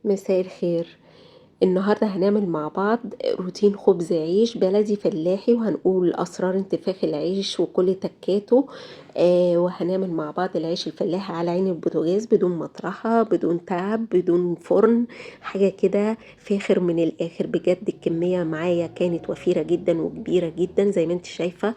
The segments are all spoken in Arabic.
مساء الخير. النهاردة هنعمل مع بعض روتين خبز عيش بلدي فلاحي، وهنقول أسرار انتفاخ العيش وكل تكاته. وهنعمل مع بعض العيش الفلاحي على عين البوتاجاز، بدون مطرحة، بدون تعب، بدون فرن، حاجة كده فاخر من الآخر. بجد الكمية معايا كانت وفيرة جدا وكبيرة جدا زي ما انت شايفة.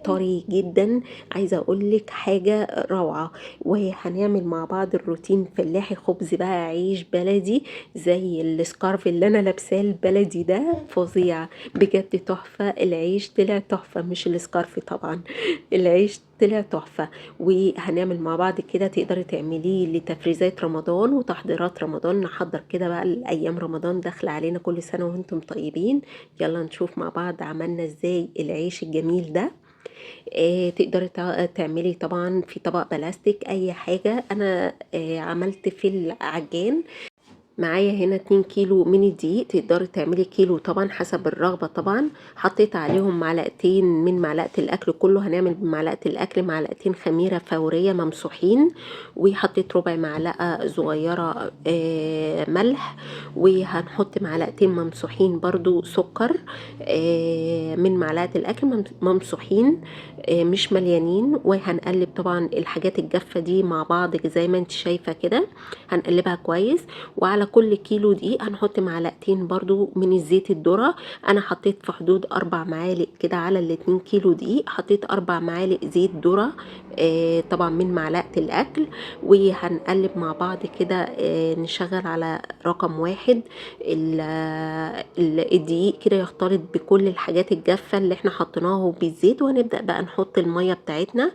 طري جدا. عايزة أقولك حاجة روعة. وهنعمل مع بعض الروتين فلاحي، خبز بقى عيش بلدي زي السكارف اللي انا لابساه البلدي ده، فظيع بجد، تحفة. العيش طلع تحفة، مش السكارف طبعا. العيش طلع تحفة. وهنعمل مع بعض كده، تقدري تعمليه لتفريزات رمضان وتحضيرات رمضان. نحضر كده بقى الأيام رمضان داخلة علينا، كل سنة وانتم طيبين. يلا نشوف مع بعض عملنا ازاي العيش الجميل ده. تقدري تعملي طبعا في طبق بلاستيك، اي حاجة. انا عملت في العجان. معايا هنا 2 كيلو من الدقيق، تقدري تعملي كيلو طبعا حسب الرغبة. طبعا حطيت عليهم معلقتين من معلقة الأكل كله. هنعمل بمعلقة الأكل معلقتين خميرة فورية ممسوحين، وحطيت ربع معلقة صغيرة ملح، وهنحط معلقتين ممسوحين برضو سكر من معلقة الأكل ممسوحين، مش مليانين. وهنقلب طبعا الحاجات الجافة دي مع بعض زي ما انت شايفة كده، هنقلبها كويس. وعلى كل كيلو دقيق هنحط معلقتين برضو من الزيت الذرة. انا حطيت في حدود 4 معالق كده على ال2 كيلو دقيق، حطيت 4 معالق زيت ذرة طبعا من معلقة الاكل. وهنقلب مع بعض كده، نشغل على رقم 1 الدقيق كده يختلط بكل الحاجات الجافة اللي احنا حطيناها بالزيت. وهنبدأ بقى نحط المية بتاعتنا.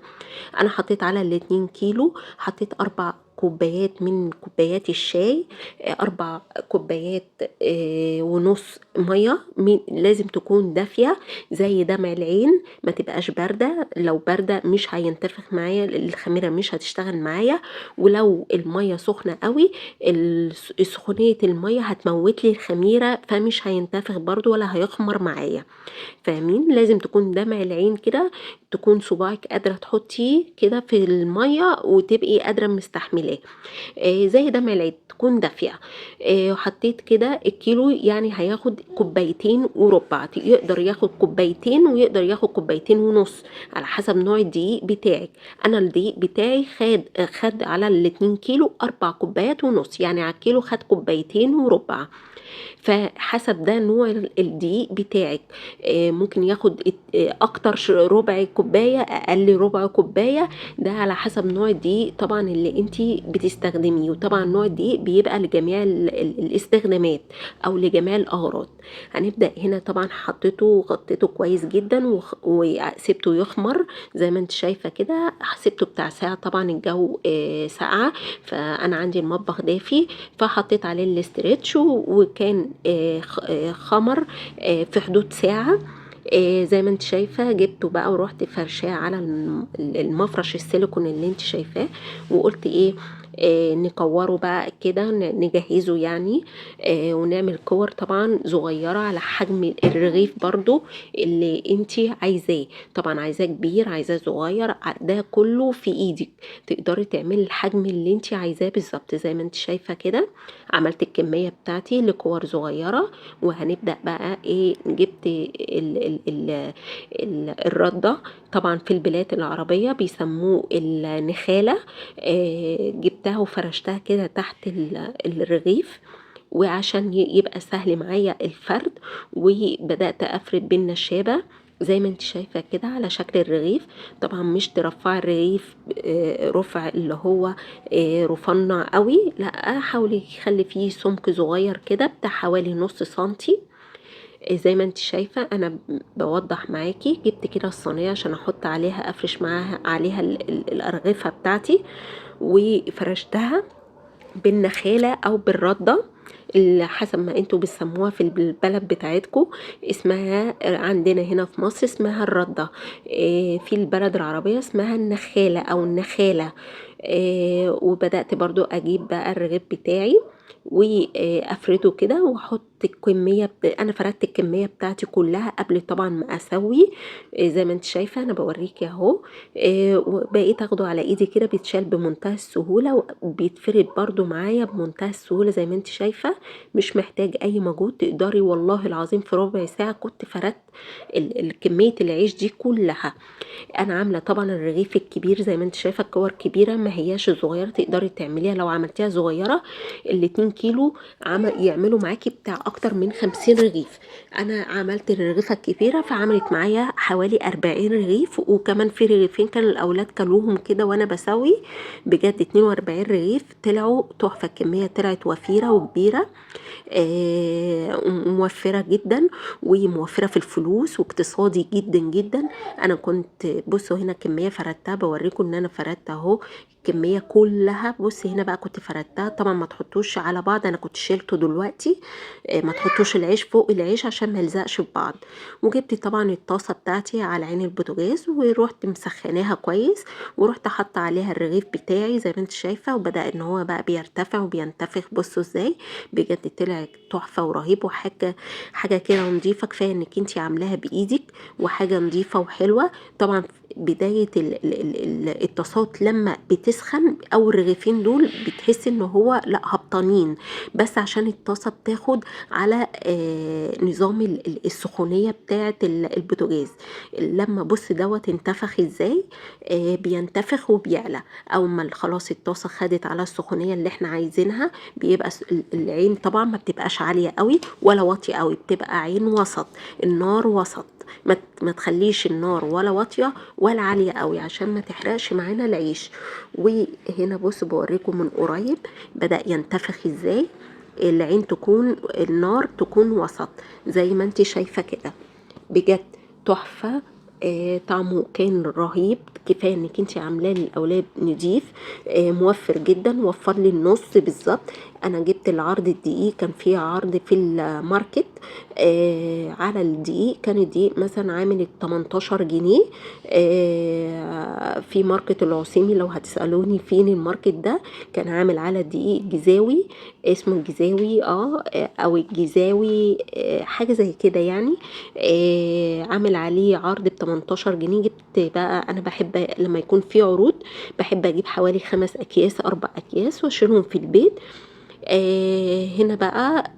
انا حطيت على ال2 كيلو، حطيت 4 كوبايات من كوبايات الشاي، 4 كوبايات ونص مية. لازم تكون دافية زي دمع العين، ما تبقاش باردة. لو باردة مش هينتفخ معايا، الخميرة مش هتشتغل معايا. ولو المية سخنة قوي، سخونية المية هتموت لي الخميرة، فمش هينتفخ برضو ولا هيخمر معايا. فاهمين؟ لازم تكون دمع العين كده، تكون صباعك قادرة تحطيه كده في المية وتبقي قادرة مستحملاه. زي دمع العين تكون دافية. حطيت كده الكيلو، يعني هياخد كوبايتين وربع. يقدر ياخد كوبايتين ويقدر ياخد كوبايتين ونص على حسب نوع الدقيق بتاعك. انا الدقيق بتاعي خد على ال2 كيلو 4 كوبايات ونص، يعني على الكيلو خد كوبايتين وربع. فحسب ده نوع الدقيق بتاعك. ممكن ياخد اكتر ربع كوباية، اقل ربع كوباية. ده على حسب نوع الدقيق طبعا اللي انتي بتستخدميه. وطبعا نوع الدقيق بيبقى لجميع الاستخدامات او لجميع الاغراض. هنبدأ هنا طبعا حطيته وغطيته كويس جدا وسبته يخمر زي ما انت شايفة كده. سبته بتاع ساعة، طبعا الجو ساقعة، فانا عندي المطبخ دافي، فحطيت عليه الاسترتش وكان خمر في حدود ساعة. زي ما انت شايفة جبته بقى ورحت فرشاه على المفرش السيليكون اللي انت شايفاه. وقلت ايه، نكوره بقى كده، نجهزه يعني. ونعمل كور طبعا صغيرة على حجم الرغيف برضو اللي انتي عايزاه. طبعا عايزاه كبير، عايزاه صغير، ده كله في ايدك. تقدري تعملي الحجم اللي انتي عايزاه بالظبط زي ما انت شايفة كده. عملت الكمية بتاعتي لكور صغيرة. وهنبدأ بقى ايه، جبت الردة. طبعا في البلاد العربية بيسموه النخالة. جبتها وفرشتها كده تحت الرغيف، وعشان يبقى سهل معايا الفرد. وبدأت أفرد بالنشابة زي ما انت شايفة كده على شكل الرغيف. طبعا مش ترفع الرغيف رفع اللي هو رفنع قوي، لا، حاولي يخلي فيه سمك صغير كده بتاع حوالي نص سنتي. زي ما انت شايفة انا بوضح معاكي. جبت كده الصينية عشان احط عليها، افرش معاها عليها الارغفة بتاعتي، وفرشتها بالنخالة او بالردة اللي حسب ما انتوا بتسموها في البلد بتاعتكم. اسمها عندنا هنا في مصر اسمها الردة، في البلد العربية اسمها النخالة او النخالة. وبدأت برضو اجيب بقى الرغيف بتاعي وافرده كده واحط الكميه انا فردت الكميه بتاعتي كلها قبل طبعا ما اسوي. زي ما انت شايفه انا بوريكي اهو. وبقيت اخده على ايدي كده بيتشال بمنتهى السهوله وبيتفرد برده معايا بمنتهى السهوله زي ما انت شايفه. مش محتاج اي مجهود، تقدري والله العظيم في ربع ساعه كنت فردت كميه العيش دي كلها. انا عامله طبعا الرغيف الكبير زي ما انت شايفه، الكور كبيره ما هياش صغيره، تقدري تعمليها لو عملتيها صغيره ال2 كيلو يعملوا معاكي بتاع اكتر من 50 رغيف. انا عملت الرغيفه الكبيره فعملت معايا حوالي 40 رغيف، وكمان في رغيفين كان الاولاد كلوهم كده وانا بسوي. بجد 42 رغيف طلعوا تحفه، الكميه طلعت وفيره وكبيره. موفرة جدا وموفرة في الفلوس واقتصادي جدا جدا. انا كنت بصوا هنا كمية فردتها، بوريكم ان انا فردت اهو الكمية كلها. بصي هنا بقى كنت فردتها، طبعا ما تحطوش على بعض، انا كنت شيلته دلوقتي. ما تحطوش العيش فوق العيش عشان ما يلزقش في بعض. وجبت طبعا الطاسة بتاعتي على عين البوتاجاز ورحت مسخناها كويس، ورحت حاطه عليها الرغيف بتاعي زي ما انت شايفة، وبدأ ان هو بقى بيرتفع وبينتفخ. بصوا ازاي بجد طلع تحفه ورهيب، حاجه كده نظيفه، كفايه انك انت عاملاها بايدك وحاجه نظيفه وحلوه. طبعا بدايه الطاسات لما بتسخن او الرغيفين دول بتحس ان هو لا هبطانين، بس عشان الطاسه بتاخد على نظام السخونيه بتاعه البوتاجاز. لما بص دوت انتفخ ازاي، بينتفخ وبيعلى. او ما خلاص الطاسه خدت على السخونيه اللي احنا عايزينها، بيبقى العين طبعا ما بتبقاش عاليه قوي ولا واطيه قوي، بتبقى عين وسط، النار وسط. ما تخليش النار ولا واطيه ولا عاليه قوي عشان ما تحرقش معانا العيش. وهنا بص بوريكم من قريب بدا ينتفخ ازاي. العين تكون النار تكون وسط زي ما انت شايفه كده. بجد تحفه. طعمه كان رهيب، كفايه انك انت عاملاه للاولاد نضيف. موفر جدا، وفر لي النص بالظبط. انا جبت العرض الدقيق، كان فيه عرض في الماركت على الدقيق، كان الدقيق مثلا عامل 18 جنيه. في ماركت العصيمي، لو هتسألوني فين الماركت ده، كان عامل على الدقيق الجزاوي، اسمه الجزاوي او الجزاوي حاجة زي كده يعني. عامل عليه عرض ب18 جنيه. جبت بقى، انا بحب لما يكون في عروض بحب اجيب حوالي 5 اكياس 4 اكياس واشيلهم في البيت. هنا بقى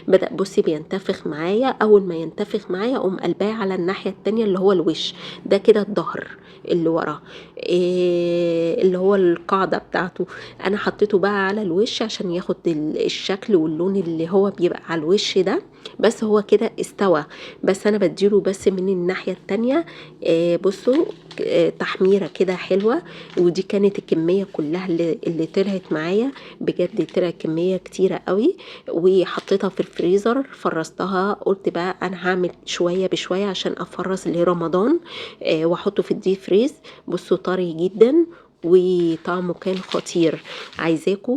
بدأ بصي بينتفخ معايا. اول ما ينتفخ معايا اقوم قلباه على الناحية التانية اللي هو الوش ده كده، الظهر اللي ورا اللي هو القاعدة بتاعته. انا حطيته بقى على الوش عشان ياخد الشكل واللون اللي هو بيبقى على الوش ده. بس هو كده استوى، بس انا بديله بس من الناحية التانية. بصوا تحميرة كده حلوة. ودي كانت الكمية كلها اللي طلعت معايا. بجد طلعت كمية كتيرة قوي، وحطيتها في الفريزر فرستها. قلت بقى انا هعمل شوية بشوية عشان افرز لرمضان واحطه في الديب فريز. بصوا طري جدا وطعمه كان خطير. عايزاكم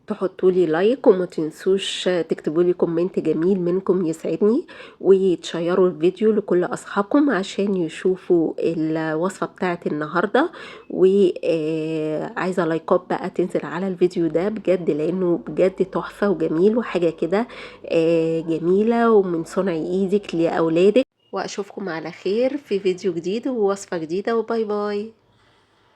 تحطوا لي لايك، وما تنسوش تكتبوا لي كومنت جميل منكم يسعدني، وتشيروا الفيديو لكل اصحابكم عشان يشوفوا الوصفة بتاعت النهاردة. وعايزة لايكات بقى تنزل على الفيديو ده بجد، لانه بجد تحفة وجميل وحاجة كده جميلة ومن صنع ايدك لاولادك. واشوفكم على خير في فيديو جديد ووصفة جديدة، وباي باي.